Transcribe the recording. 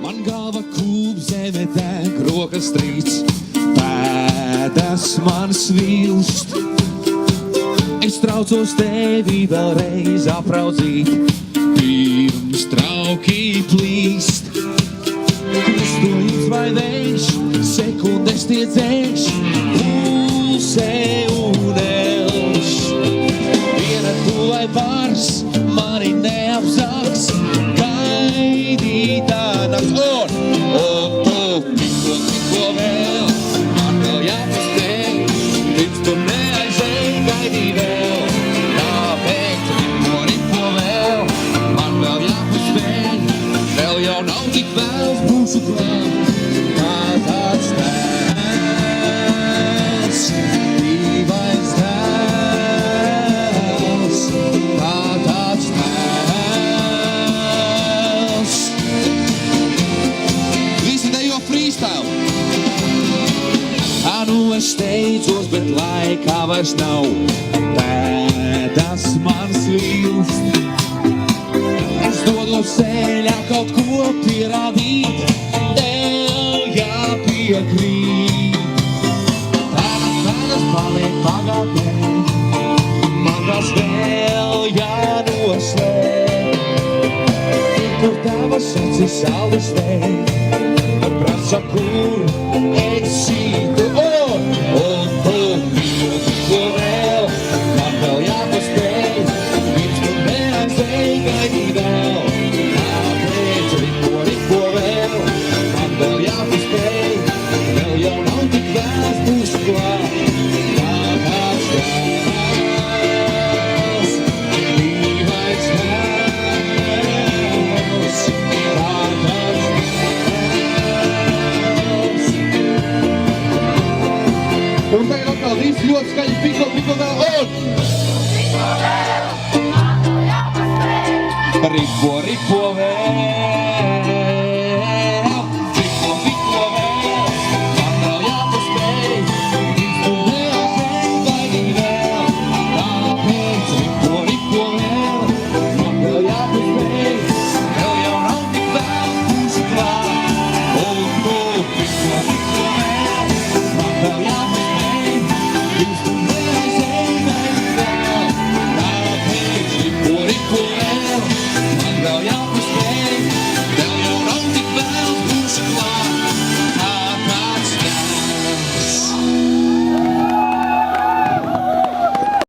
Man galva kūp, zeme deg, rokas trīc, pēdas man svilst. Es traucos tevi vēlreiz apraudzīt, pirms trauki plīst. Kristojums vai vējš, sekundes tie dzēš, pulsē un elš. Viena tu vai pārs, mani neapzaks, gaidītā nakts. Un tu, tikko vēl, man vēl jāpaspēj, pirms tu neaizēj, gaidī vēl. Tāpēc ripo vēl, man vēl jāpaspēj, vēl jau nav tik vēls, būšu klāt, kā tāds tēls, dīvains tēls, kā tāds tēls. Visi dejo freestyle. Nu es steidzos, bet laikā vairs nav, pēdas man svilst. Es dodos ceļā kaut ko pierādīt, tev jāpiekrīt. Pēdas paliek pagātnē, man tās vēl jānoslēg. Kur tavas acis saules dēļ, prasa, kur esi tu. Un tu, tikko vēl, man vēl jāpaspēj, pirms tu neaizēj, gaidī vēl. Tāpēc ripo vēl, man vēl jāpaspēj, vēl jau nav tik vēls, būšu klāt, kā tāds tēls, dīvains tēls, kā tāds tēls. Un tagad atkal visi ļoti skaļi piko vēl un! Ripo vēl!